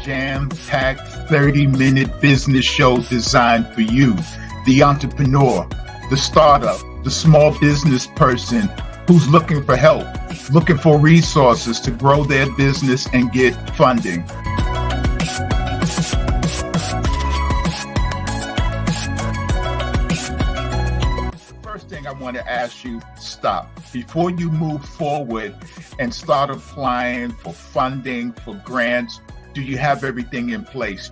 jam-packed 30-minute business show designed for you, the entrepreneur, the startup, the small business person who's looking for help, looking for resources to grow their business and get funding. First thing I want to ask you, stop. Before you move forward and start applying for funding, for grants, do you have everything in place?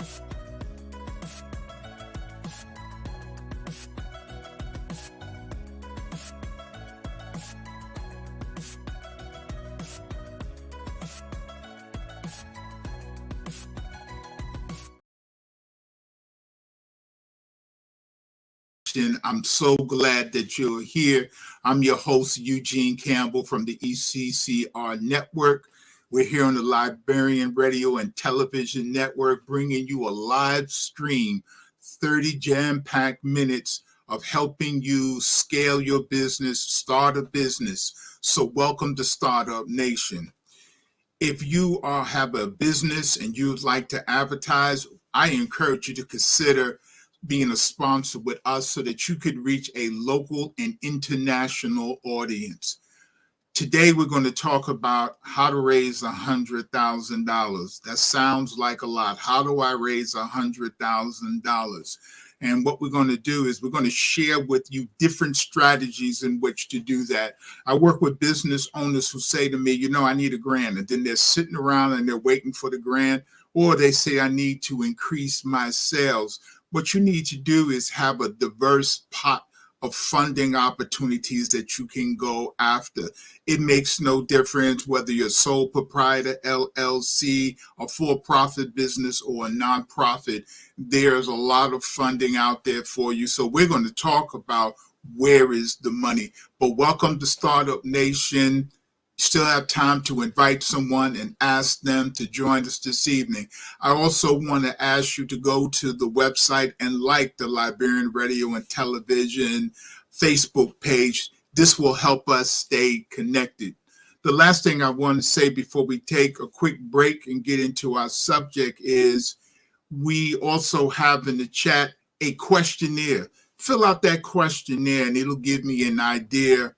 I'm so glad that you're here. I'm your host, Eugene Campbell from the ECCR Network. We're here on the Liberian Radio and Television Network, bringing you a live stream, 30 jam-packed minutes of helping you scale your business, start a business. So welcome to Startup Nation. If you have a business and you'd like to advertise, I encourage you to consider being a sponsor with us so that you could reach a local and international audience. Today, we're going to talk about how to raise $100,000. That sounds like a lot. How do I raise $100,000? And what we're going to do is we're going to share with you different strategies in which to do that. I work with business owners who say to me, you know, I need a grant. And then they're sitting around and they're waiting for the grant, or they say, I need to increase my sales. What you need to do is have a diverse pot of funding opportunities that you can go after. It makes no difference whether you're a sole proprietor, LLC, a for-profit business, or a nonprofit. There's a lot of funding out there for you. So we're going to talk about where is the money. But welcome to Startup Nation. Still have time to invite someone and ask them to join us this evening. I also want to ask you to go to the website and like the Liberian Radio and Television Facebook page. This will help us stay connected. The last thing I want to say before we take a quick break and get into our subject is we also have in the chat a questionnaire. Fill out that questionnaire and it'll give me an idea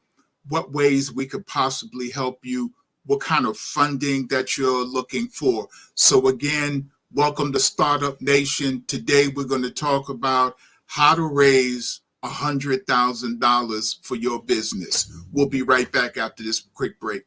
what ways we could possibly help you, what kind of funding that you're looking for. So again, welcome to Startup Nation. Today, we're going to talk about how to raise $100,000 for your business. We'll be right back after this quick break.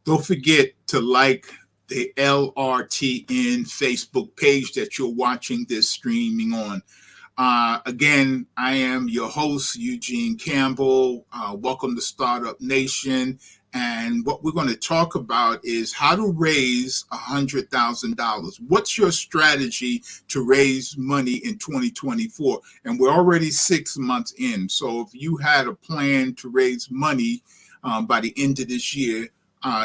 Don't forget to like the LRTN Facebook page that you're watching this streaming on. Again, I am your host, Eugene Campbell. Welcome to Startup Nation. And what we're going to talk about is how to raise $100,000. What's your strategy to raise money in 2024? And we're already 6 months in. So if you had a plan to raise money by the end of this year,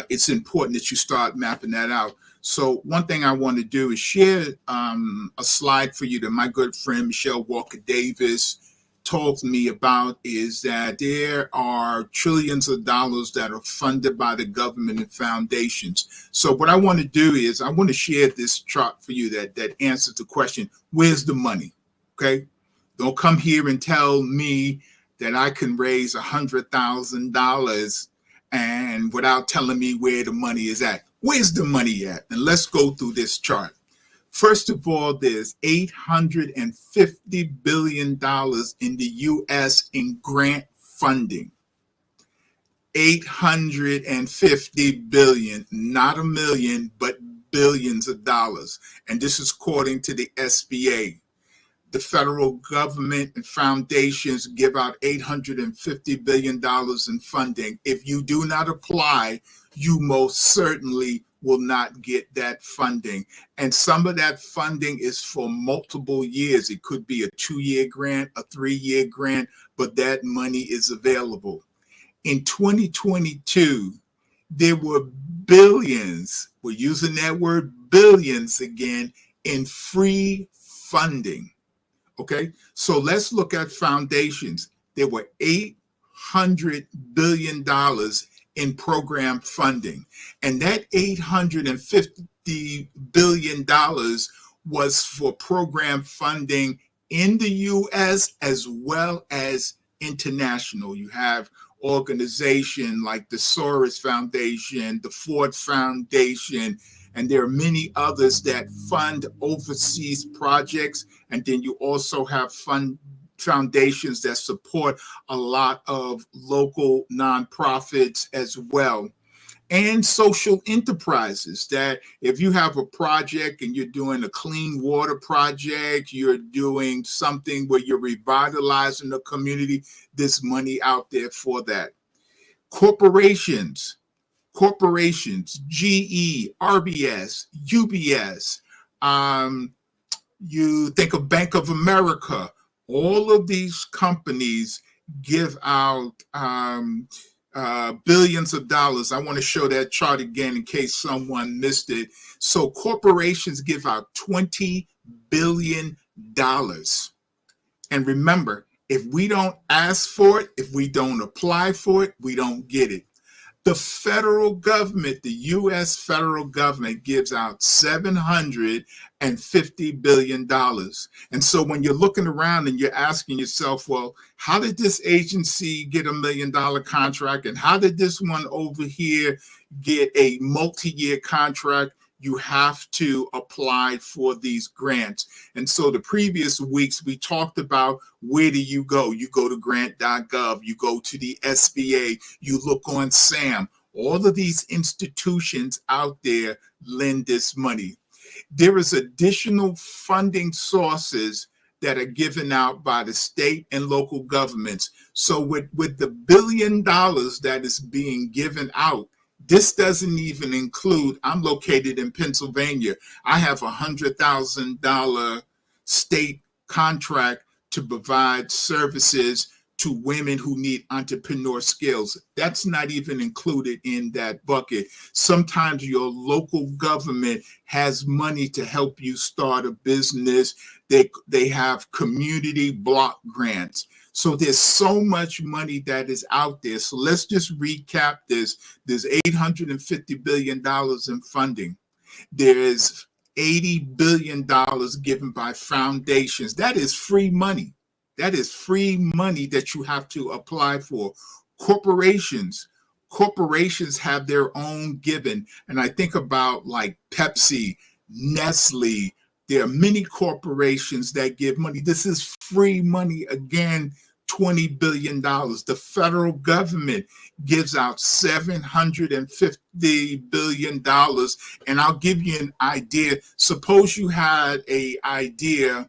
it's important that you start mapping that out. So one thing I want to do is share a slide for you that my good friend Michelle Walker Davis told me about, is that there are trillions of dollars that are funded by the government and foundations. So what I want to do is I want to share this chart for you that answers the question, where's the money? Okay. Don't come here and tell me that I can raise $100,000 and without telling me where the money is at. Where's the money at? And let's go through this chart. First of all, there's $850 billion in the U.S. in grant funding. $850 billion, not a million, but billions of dollars. And this is according to the SBA. the federal government and foundations give out $850 billion in funding. If you do not apply, you most certainly will not get that funding. And some of that funding is for multiple years. It could be a 2-year grant, a 3-year grant, but that money is available. In 2022, there were billions, we're using that word billions again, in free funding. Okay, so let's look at foundations. There were $800 billion in program funding, and that $850 billion was for program funding in the U.S. as well as international. You have organizations like the Soros Foundation, the Ford Foundation, and there are many others that fund overseas projects. And then you also have foundations that support a lot of local nonprofits as well. And social enterprises that if you have a project and you're doing a clean water project, you're doing something where you're revitalizing the community, there's money out there for that. Corporations, GE, RBS, UBS, you think of Bank of America, all of these companies give out billions of dollars. I want to show that chart again in case someone missed it. So corporations give out $20 billion. And remember, if we don't ask for it, if we don't apply for it, we don't get it. The federal government, the U.S. federal government gives out $750 billion. And so when you're looking around and you're asking yourself, well, how did this agency get $1 million contract? And how did this one over here get a multi-year contract? You have to apply for these grants. And so the previous weeks we talked about, where do you go? You go to grant.gov, you go to the SBA, you look on SAM. All of these institutions out there lend this money. There is additional funding sources that are given out by the state and local governments. So with the $1 billion that is being given out, this doesn't even include, I'm located in Pennsylvania. I have a $100,000 state contract to provide services to women who need entrepreneur skills. That's not even included in that bucket. Sometimes your local government has money to help you start a business. They have community block grants. So there's so much money that is out there. So let's just recap this. There's $850 billion in funding. There's $80 billion given by foundations. That is free money. That is free money that you have to apply for. Corporations have their own given. And I think about like Pepsi, Nestle. There are many corporations that give money. This is free money. Again, $20 billion. The federal government gives out $750 billion. And I'll give you an idea. Suppose you had an idea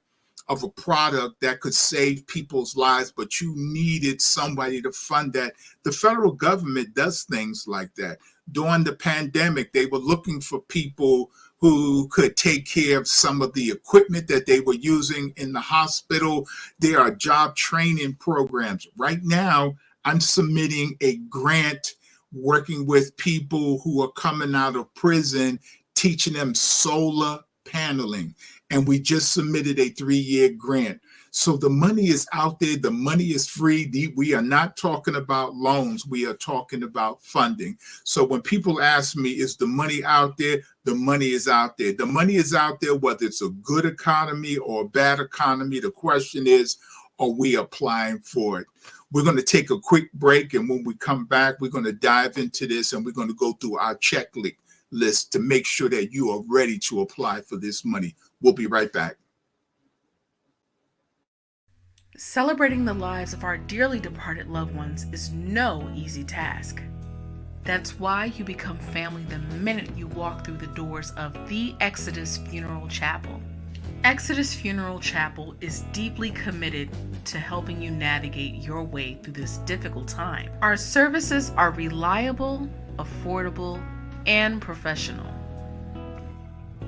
of a product that could save people's lives, but you needed somebody to fund that. The federal government does things like that. During the pandemic, they were looking for people who could take care of some of the equipment that they were using in the hospital. There are job training programs. Right now, I'm submitting a grant working with people who are coming out of prison, teaching them solar paneling. And we just submitted a 3-year grant. So the money is out there. The money is free. We are not talking about loans. We are talking about funding. So when people ask me, is the money out there? The money is out there. The money is out there, whether it's a good economy or a bad economy. The question is, are we applying for it? We're going to take a quick break. And when we come back, we're going to dive into this and we're going to go through our checklist to make sure that you are ready to apply for this money. We'll be right back. Celebrating the lives of our dearly departed loved ones is no easy task. That's why you become family the minute you walk through the doors of the Exodus Funeral Chapel. Exodus Funeral Chapel is deeply committed to helping you navigate your way through this difficult time. Our services are reliable, affordable, and professional.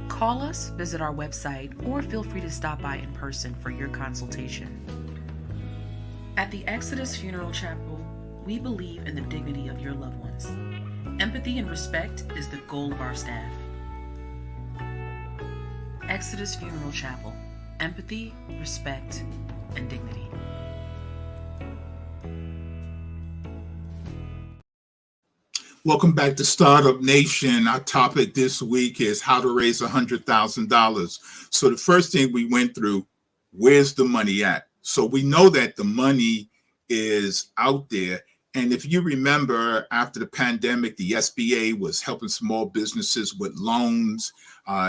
Call us, visit our website, or feel free to stop by in person for your consultation. At the Exodus Funeral Chapel, we believe in the dignity of your loved ones. Empathy and respect is the goal of our staff. Exodus Funeral Chapel. Empathy, respect, and dignity. Welcome back to Startup Nation. Our topic this week is how to raise $100,000. So the first thing we went through, where's the money at? So we know that the money is out there. And if you remember, after the pandemic, the SBA was helping small businesses with loans.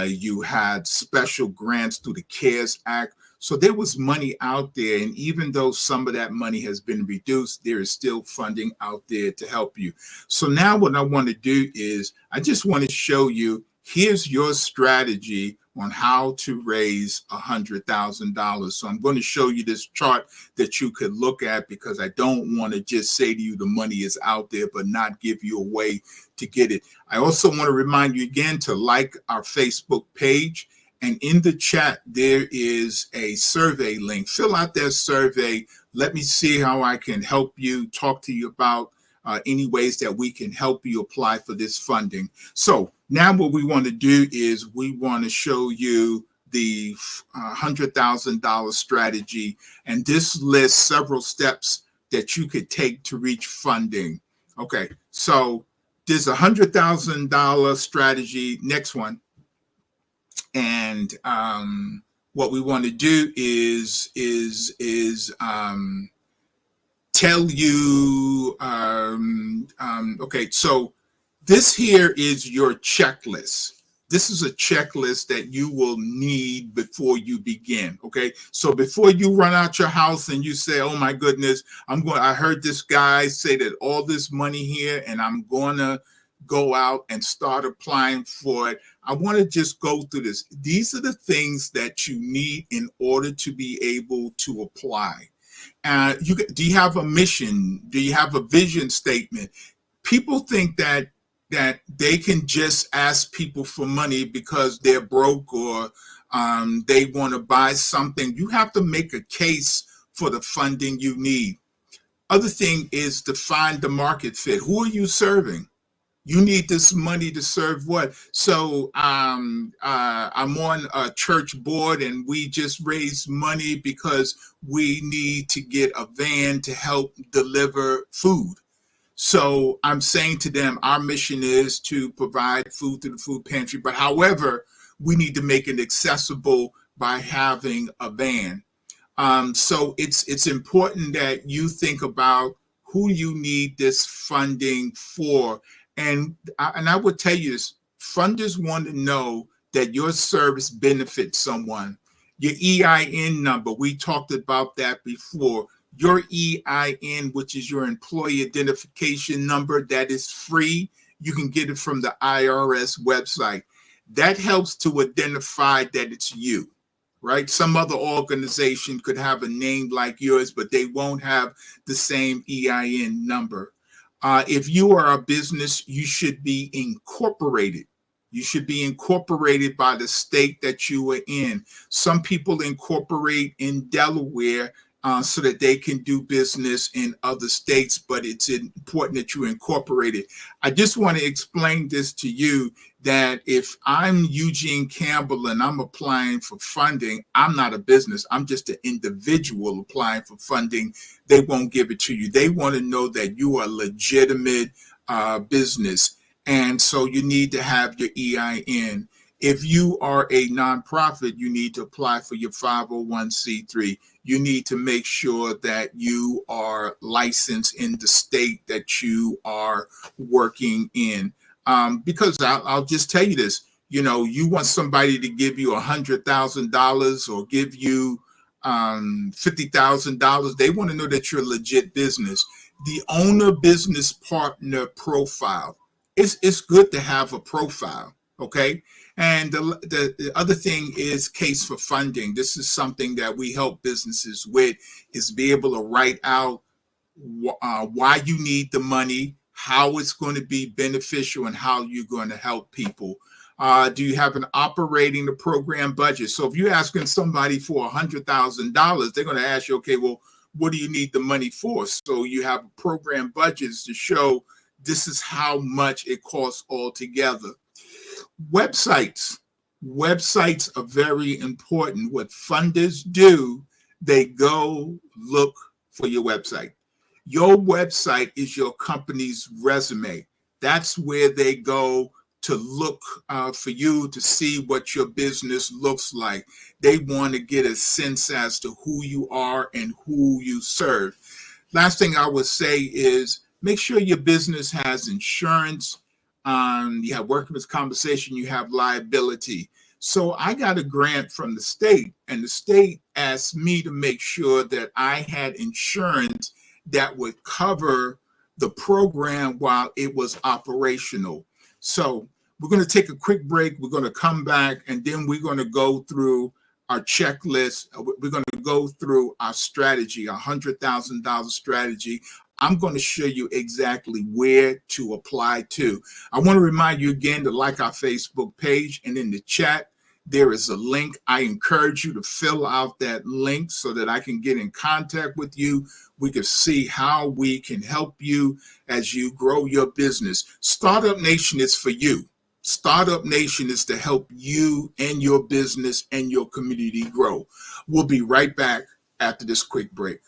You had special grants through the CARES Act. So there was money out there. And even though some of that money has been reduced, there is still funding out there to help you. So now what I want to do is I just want to show you, here's your strategy on how to raise $100,000. So I'm going to show you this chart that you could look at, because I don't want to just say to you the money is out there but not give you a way to get it. I also want to remind you again to like our Facebook page, and in the chat there is a survey link. Fill out that survey. Let me see how I can help you, talk to you about any ways that we can help you apply for this funding. So now what we want to do is we want to show you the $100,000 strategy. And this lists several steps that you could take to reach funding. Okay, so there's a $100,000 strategy. Next one. And what we want to do is tell you, okay, so this here is your checklist. This is a checklist that you will need before you begin, okay? So before you run out your house and you say, oh my goodness, I heard this guy say that all this money here and I'm gonna go out and start applying for it. I want to just go through this. These are the things that you need in order to be able to apply. Do you have a mission? Do you have a vision statement? People think that they can just ask people for money because they're broke or they want to buy something. You have to make a case for the funding you need. Other thing is to find the market fit. Who are you serving? You need this money to serve what? So I'm on a church board and we just raised money because we need to get a van to help deliver food. So I'm saying to them, our mission is to provide food to the food pantry. But however, we need to make it accessible by having a van. So it's important that you think about who you need this funding for. And I would tell you this, funders want to know that your service benefits someone. Your EIN number, we talked about that before. Your EIN, which is your employee identification number, that is free. You can get it from the IRS website. That helps to identify that it's you, right? Some other organization could have a name like yours, but they won't have the same EIN number. If you are a business, you should be incorporated. You should be incorporated by the state that you are in. Some people incorporate in Delaware so that they can do business in other states, but it's important that you incorporate it. I just want to explain this to you, that if I'm Eugene Campbell and I'm applying for funding, I'm not a business. I'm just an individual applying for funding. They won't give it to you. They want to know that you are a legitimate business. And so you need to have your EIN. If you are a nonprofit, you need to apply for your 501c3. You need to make sure that you are licensed in the state that you are working in. Because I'll just tell you this, you want somebody to give you $100,000 or give you $50,000. They want to know that you're a legit business. The owner business partner profile. It's good to have a profile, okay? And the other thing is case for funding. This is something that we help businesses with, is be able to write out why you need the money, how it's going to be beneficial, and how you're going to help people. Do you have an operating the program budget? So if you're asking somebody for $100,000, they're going to ask you, okay, well, what do you need the money for? So you have program budgets to show this is how much it costs altogether. Websites are very important. What funders do, they go look for your website. Your website is your company's resume. That's where they go to look for you, to see what your business looks like. They want to get a sense as to who you are and who you serve. Last thing I would say is make sure your business has insurance. You have workers' compensation, you have liability. So I got a grant from the state, and the state asked me to make sure that I had insurance that would cover the program while it was operational. So we're going to take a quick break. We're going to come back, and then we're going to go through our checklist. We're going to go through our strategy, our $100,000 strategy. I'm going to show you exactly where to apply to. I want to remind you again to like our Facebook page, and in the chat, there is a link. I encourage you to fill out that link so that I can get in contact with you. We can see how we can help you as you grow your business. Startup Nation is for you. Startup Nation is to help you and your business and your community grow. We'll be right back after this quick break.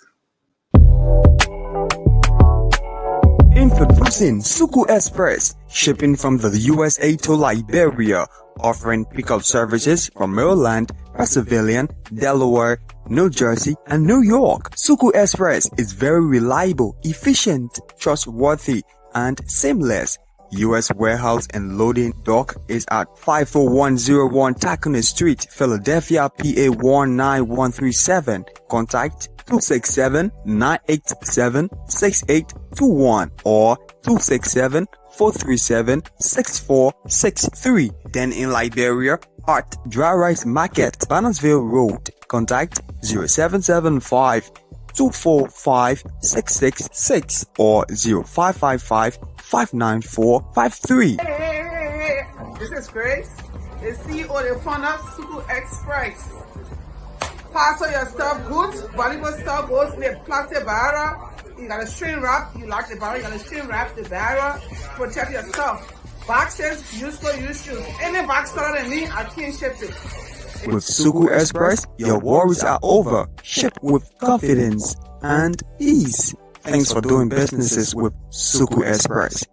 Introducing Suku Express, shipping from the USA to Liberia, offering pickup services from Maryland, Pennsylvania, Delaware, New Jersey, and New York. Suku Express is very reliable, efficient, trustworthy, and seamless. U.S. warehouse and loading dock is at 54101 Tacony Street, Philadelphia, PA 19137. Contact 267-987-6821 or 267-437-6463. Then in Liberia, at Dry Rice Market, Bannersville Road. Contact 0775-245-666 or 0555-594-53. Hey. This is Grace, the CEO of the founder Suku Express. Parcel your stuff good, valuable stuff goes in the plastic barrel. You gotta shrink wrap, you lock the barrel, you gotta shrink wrap the barrel, protect your stuff. Boxes, useful, use shoes. Any box taller than me, I can't ship it. With Suku Express, your worries are over. Ship with confidence and ease. Thanks for doing businesses with Suku Express.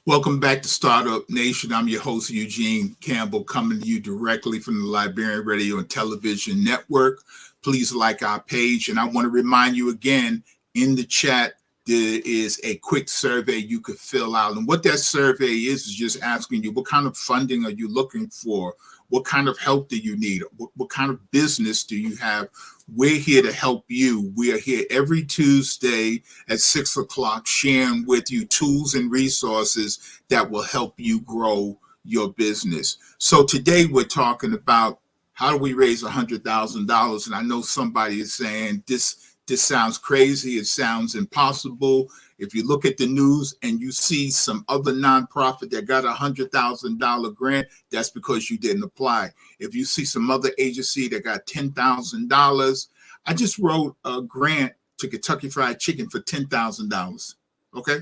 Welcome back to Startup Nation. I'm your host, Eugene Campbell, coming to you directly from the Liberian Radio and Television Network. Please like our page. And I want to remind you again, in the chat, there is a quick survey you could fill out. And what that survey is just asking you, what kind of funding are you looking for? What kind of help do you need? What kind of business do you have? We're here to help you. We are here every Tuesday at 6 o'clock sharing with you tools and resources that will help you grow your business. So today we're talking about how do we raise $100,000? And I know somebody is saying this sounds crazy. It sounds impossible. If you look at the news and you see some other nonprofit that got $100,000 grant, that's because you didn't apply. If you see some other agency that got $10,000, I just wrote a grant to Kentucky Fried Chicken for $10,000. Okay.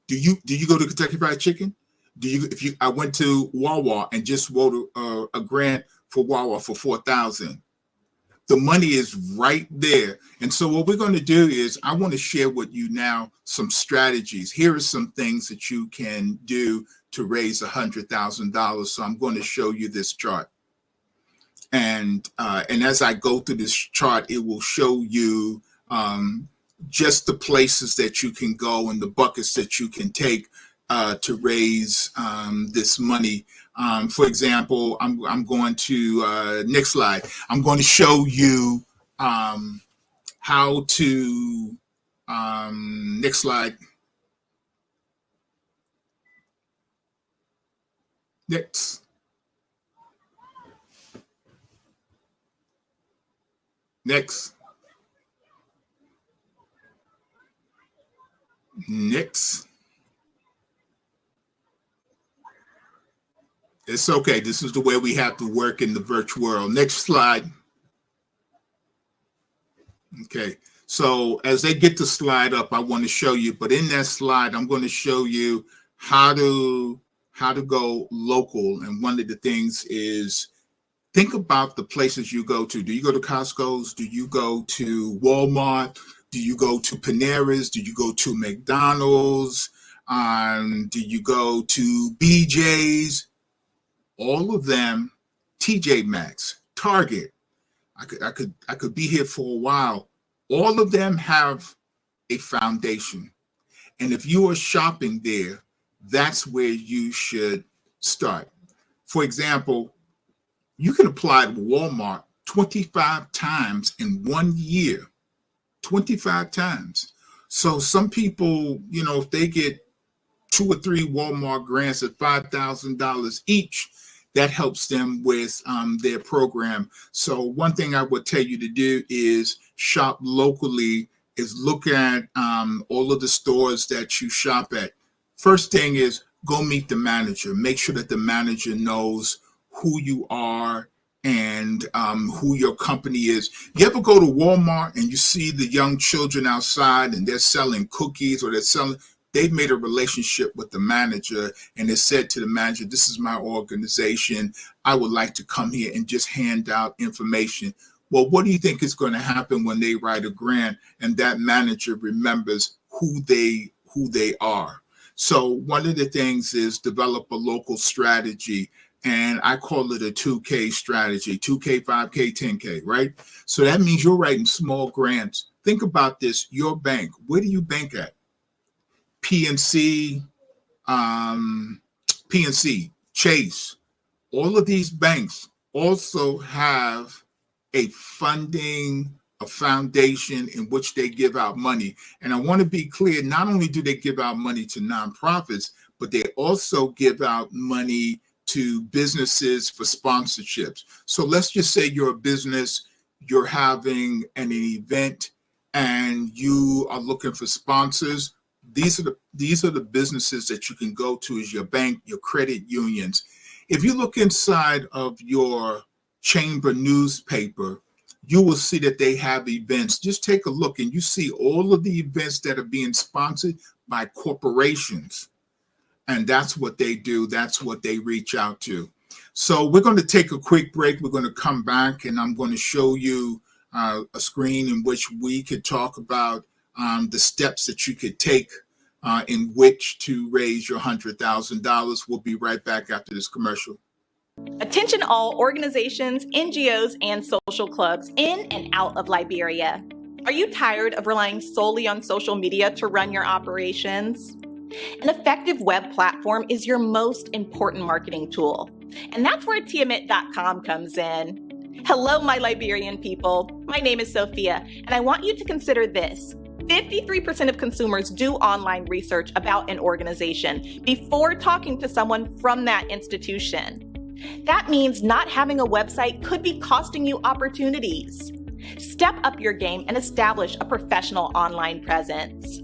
Do you go to Kentucky Fried Chicken? I went to Wawa and just wrote a grant for Wawa for $4,000. The money is right there. And so what we're going to do is I want to share with you now some strategies. Here are some things that you can do to raise $100,000. So I'm going to show you this chart. And as I go through this chart, it will show you just the places that you can go and the buckets that you can take to raise this money. For example, I'm going to next slide. I'm going to show you how to next slide. Next. Next. Next. It's okay. This is the way we have to work in the virtual world. Next slide. Okay. So as they get the slide up, I want to show you, but in that slide, I'm going to show you how to go local. And one of the things is think about the places you go to. Do you go to Costco's? Do you go to Walmart? Do you go to Panera's? Do you go to McDonald's? Do you go to BJ's? All of them, TJ Maxx, Target. I could be here for a while. All of them have a foundation. And if you are shopping there, that's where you should start. For example, you can apply to Walmart 25 times in 1 year, 25 times. So some people, you know, if they get 2 or 3 Walmart grants at $5,000 each, that helps them with their program. So one thing I would tell you to do is shop locally, is look at all of the stores that you shop at. First thing is go meet the manager. Make sure that the manager knows who you are and who your company is. You ever go to Walmart and you see the young children outside and they're selling cookies or they've made a relationship with the manager and they said to the manager, this is my organization. I would like to come here and just hand out information. Well, what do you think is going to happen when they write a grant and that manager remembers who they are? So one of the things is develop a local strategy. And I call it a 2K strategy, 2K, 5K, 10K, right? So that means you're writing small grants. Think about this, your bank, where do you bank at? PNC, Chase, all of these banks also have a funding, a foundation in which they give out money. And I want to be clear, not only do they give out money to nonprofits, but they also give out money to businesses for sponsorships. So let's just say you're a business, you're having an event and you are looking for sponsors. These are the businesses that you can go to as your bank, your credit unions. If you look inside of your chamber newspaper, you will see that they have events. Just take a look and you see all of the events that are being sponsored by corporations. And that's what they do. That's what they reach out to. So we're going to take a quick break. We're going to come back and I'm going to show you a screen in which we could talk about the steps that you could take in which to raise your $100,000. We'll be right back after this commercial. Attention all organizations, NGOs, and social clubs in and out of Liberia. Are you tired of relying solely on social media to run your operations? An effective web platform is your most important marketing tool, and that's where Tiamat.com comes in. Hello, my Liberian people. My name is Sophia, and I want you to consider this. 53% of consumers do online research about an organization before talking to someone from that institution. That means not having a website could be costing you opportunities. Step up your game and establish a professional online presence.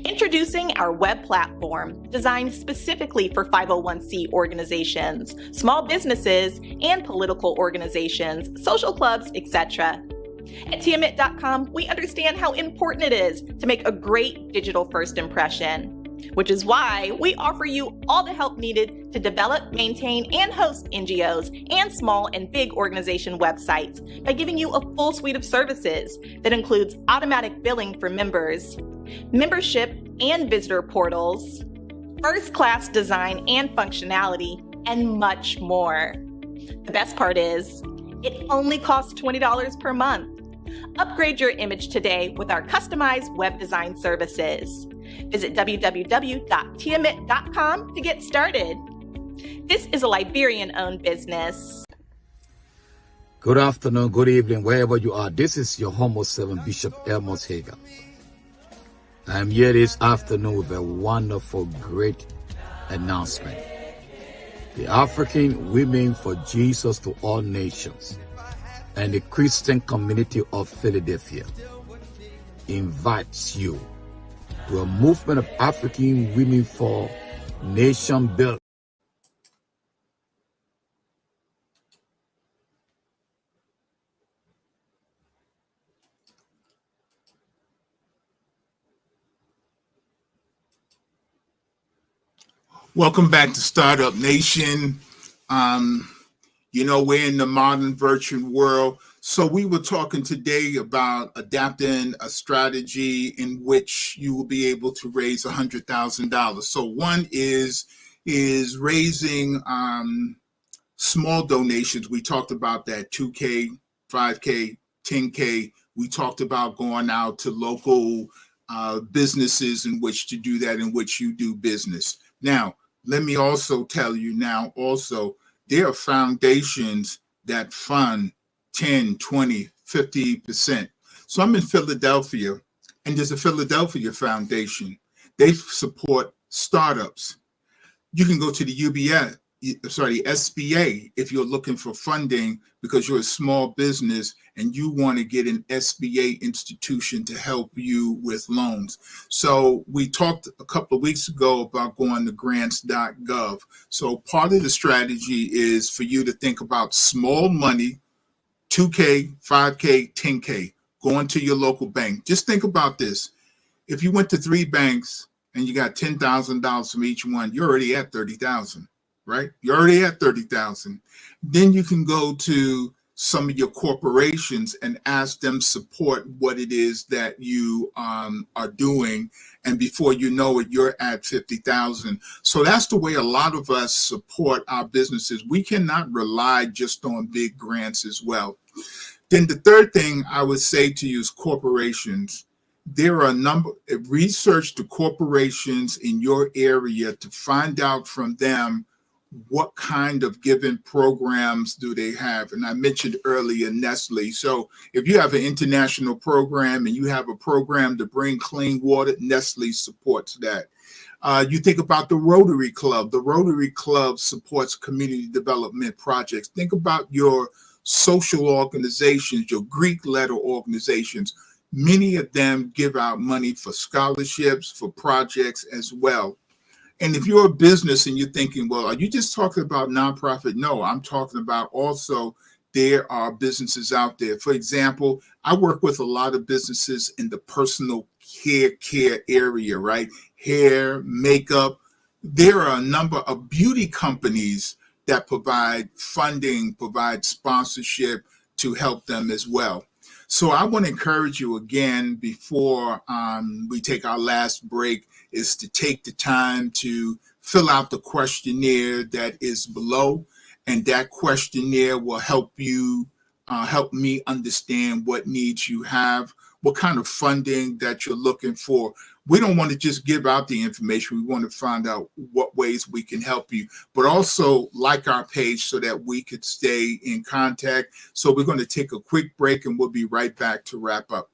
Introducing our web platform, designed specifically for 501c organizations, small businesses, and political organizations, social clubs, etc. At Tiamat.com, we understand how important it is to make a great digital first impression, which is why we offer you all the help needed to develop, maintain, and host NGOs and small and big organization websites by giving you a full suite of services that includes automatic billing for members, membership and visitor portals, first-class design and functionality, and much more. The best part is, it only costs $20 per month. Upgrade your image today with our customized web design services. Visit www.tiamat.com to get started. This is a Liberian-owned business. Good afternoon, good evening, wherever you are. This is your Homo 7 Bishop Elmos Hager. I'm here this afternoon with a wonderful, great announcement. the African Women for Jesus to All Nations, and the Christian Community of Philadelphia invites you to a movement of African women for nation building. Welcome back to Startup Nation. We're in the modern virtual world. So we were talking today about adapting a strategy in which you will be able to raise $100,000. So one is raising small donations. We talked about that, 2K, 5K, 10K. We talked about going out to local businesses in which to do that, in which you do business. Now, let me also tell you there are foundations that fund 10, 20, 50%. So I'm in Philadelphia, and there's a Philadelphia Foundation. They support startups. You can go to the SBA, if you're looking for funding because you're a small business and you want to get an SBA institution to help you with loans. So we talked a couple of weeks ago about going to grants.gov. So part of the strategy is for you to think about small money, 2K, 5K, 10K, going to your local bank. Just think about this. If you went to 3 banks and you got $10,000 from each one, you're already at 30,000, right? You're already at 30,000. Then you can go to some of your corporations and ask them support what it is that you are doing. And before you know it, you're at 50,000. So that's the way a lot of us support our businesses. We cannot rely just on big grants as well. Then the third thing I would say to you is corporations. There are a number of research to corporations in your area to find out from them what kind of given programs do they have. And I mentioned earlier Nestle. So if you have an international program and you have a program to bring clean water, Nestle supports that. You think about the Rotary Club. The Rotary Club supports community development projects. Think about your social organizations, your Greek letter organizations. Many of them give out money for scholarships, for projects as well. And if you're a business and you're thinking, well, are you just talking about nonprofit? No, I'm talking about also there are businesses out there. For example, I work with a lot of businesses in the personal care area, right? Hair, makeup. There are a number of beauty companies that provide funding, provide sponsorship to help them as well. So I want to encourage you again before we take our last break is to take the time to fill out the questionnaire that is below. And that questionnaire will help you, help me understand what needs you have, what kind of funding that you're looking for. We don't want to just give out the information. We want to find out what ways we can help you, but also like our page so that we could stay in contact. So we're going to take a quick break and we'll be right back to wrap up.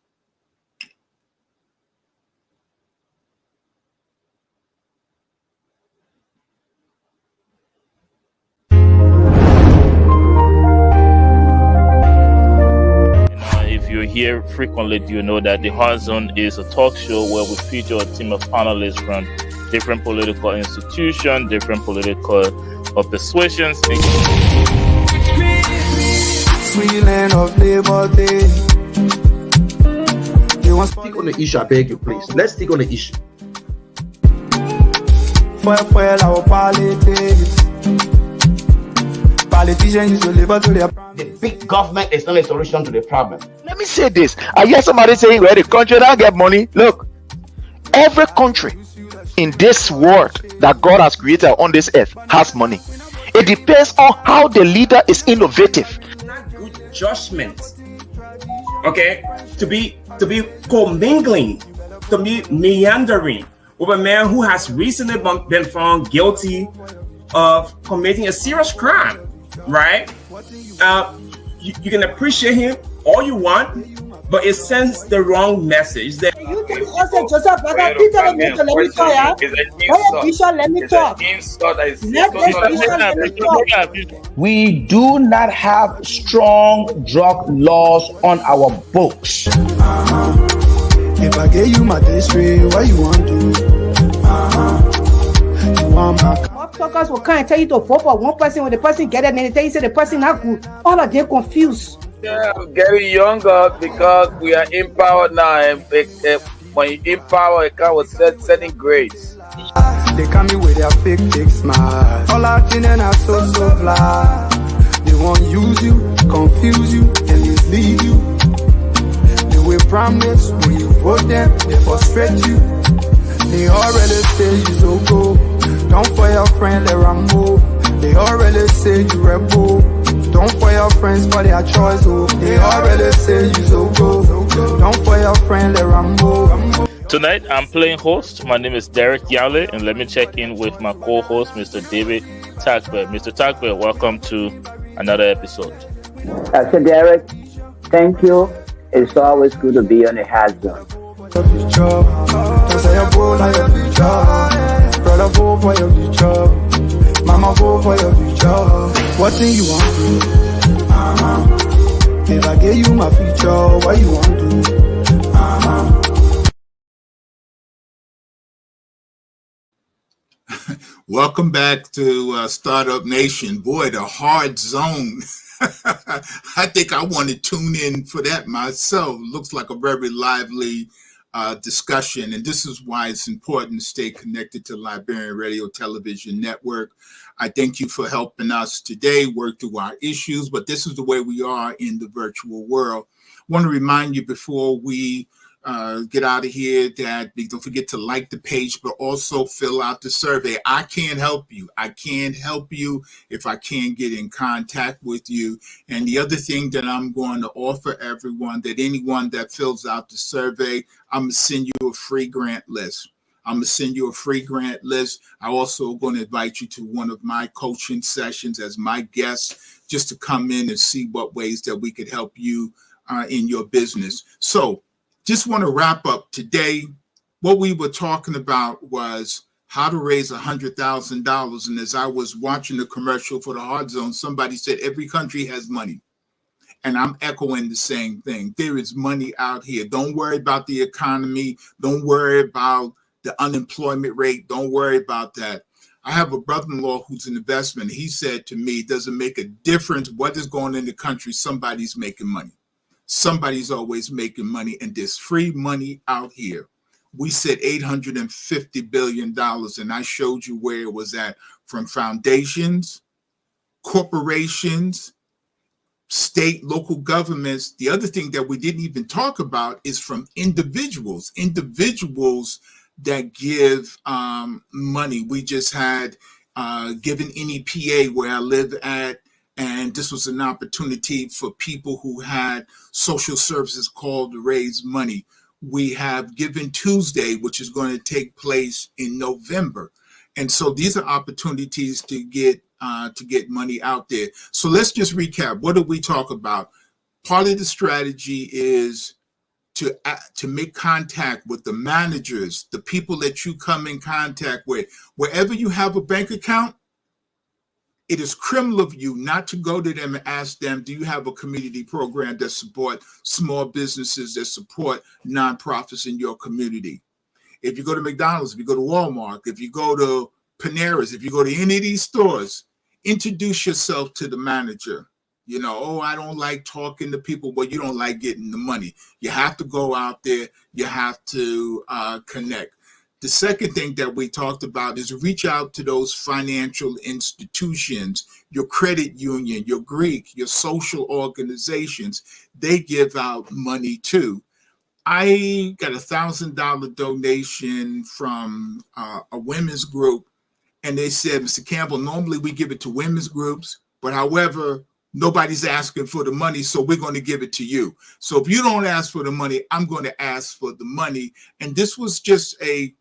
If you're here frequently, you know that the Hot Zone is a talk show where we feature a team of panelists from different political institutions, different political persuasions. Free land of liberty. Stick on the issue, I beg you, please. Let's stick on the issue. For our politics. Politicians deliver to their The big government is not a solution to the problem. Let me say this. I hear somebody saying, well, the country don't get money. Look, every country in this world that God has created on this earth has money. It depends on how the leader is innovative. Not good judgment. Okay, to be commingling, to be meandering with a man who has recently been found guilty of committing a serious crime. Right? You can appreciate him all you want, but it sends the wrong message that You tell us that Joseph, brother, Peter, let me talk, yeah? Let Bishop let me talk. Let Bishop. We do not have strong drug laws on our books. If I gave you my history, what you want to? You want my Motherfuckers will come and tell you to vote for one person when the person get it and they tell you say the person not good. All of them confused. Yeah, I'm getting younger because we are empowered now. And when you empower, it comes with certain grades. They come me with their fake smile. All I think and I so fly. They won't use you, confuse you, and mislead you. They will promise when you vote them, they frustrate you. They already say you so go. Don't for your friend, let Rambo. They already say you rebel. Don't for your friends for their choice. Oh. They already say you so go. Don't for your friend, let Rambo. Tonight, I'm playing host. My name is Derek Yale, and let me check in with my co-host, Mr. David Takbe. Mr. Takbe, welcome to another episode. So Derek, thank you. It's always good to be on the hard zone. Brother, vote for your future. Mama, vote for your future. What thing you want to? If I gave you my future, what you want to? Welcome back to Startup Nation. Boy, the hard zone. I think I want to tune in for that myself. Looks like a very lively discussion, and this is why it's important to stay connected to Liberian Radio Television Network. I thank you for helping us today work through our issues, but this is the way we are in the virtual world. I want to remind you before we get out of here that don't forget to like the page, but also fill out the survey. I can't help you. I can't help you if I can't get in contact with you. And the other thing that I'm going to offer everyone, that anyone that fills out the survey, I'm going to send you a free grant list. I'm going to send you a free grant list. I'm also going to invite you to one of my coaching sessions as my guest, just to come in and see what ways that we could help you in your business. So just want to wrap up today. What we were talking about was how to raise $100,000. And as I was watching the commercial for the Hard Zone, somebody said every country has money. And I'm echoing the same thing. There is money out here. Don't worry about the economy. Don't worry about the unemployment rate. Don't worry about that. I have a brother-in-law who's an investment. He said to me, it doesn't make a difference what is going on in the country. Somebody's making money. Somebody's always making money, and there's free money out here. We said $850 billion, and I showed you where it was at, from foundations, corporations, state, local governments. The other thing that we didn't even talk about is from individuals that give money. We just had given NEPA where I live at, and this was an opportunity for people who had social services called to raise money. We have Giving Tuesday, which is going to take place in November. And so these are opportunities to get money out there. So let's just recap. What did we talk about? Part of the strategy is to make contact with the managers, the people that you come in contact with. Wherever you have a bank account, it is criminal of you not to go to them and ask them, do you have a community program that support small businesses, that support nonprofits in your community? If you go to McDonald's, if you go to Walmart, if you go to Panera's, if you go to any of these stores, introduce yourself to the manager. You know, oh, I don't like talking to people. Well, you don't like getting the money. You have to go out there. You have to connect. The second thing that we talked about is reach out to those financial institutions, your credit union, your Greek, your social organizations. They give out money too. I got $1,000 donation from a women's group, and they said, Mr. Campbell, normally we give it to women's groups, but however, nobody's asking for the money, so we're going to give it to you. So if you don't ask for the money, I'm going to ask for the money. And this was just a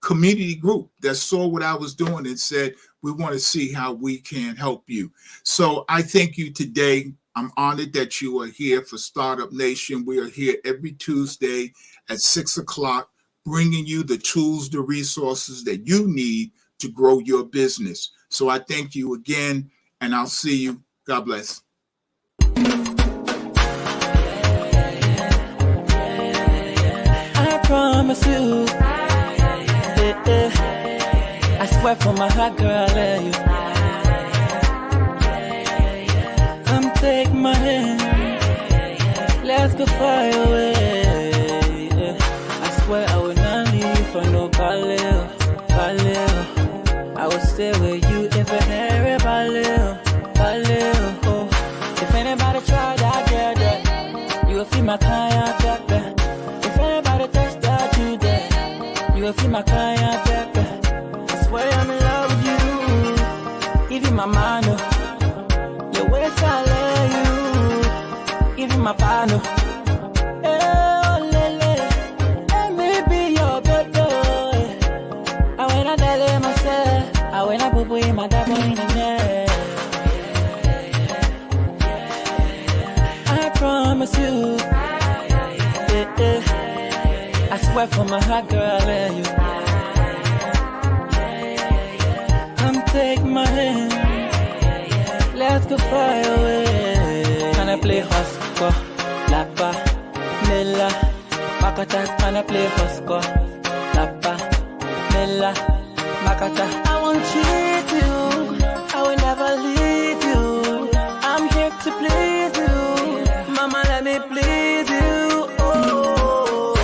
community group that saw what I was doing and said, we want to see how we can help you. So I thank you today I'm honored that you are here for Startup Nation. We are here every Tuesday at 6 o'clock, bringing you the tools, the resources that you need to grow your business. So I thank you again, and I'll see you. God bless. I promise you, I swear from my heart, girl, I love you. Come take my hand, let's go far away. I swear I will not leave for no ballet. I will stay with you if I hear a ballet. Oh, if anybody try that, get that, you will feel my kind, get that. If anybody touch that, you there, you will feel my kind, get that. I swear I'm in love with you. Give you my mind, your ways I love you. Give you my partner. Oh, lele, let me be your baby. I when I tell myself, I when I put in my double in the net. I promise you, I swear from my heart, girl, I love you. Come take my hand, let's go far away. Can I play Husko, Lapa, Mela, Makata? Can I play Husko, Lapa, Mela, Makata? I won't cheat you, I will never leave you. I'm here to please you, Mama, let me please you. Oh,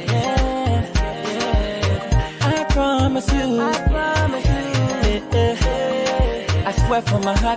yeah. I promise you, I swear from my heart.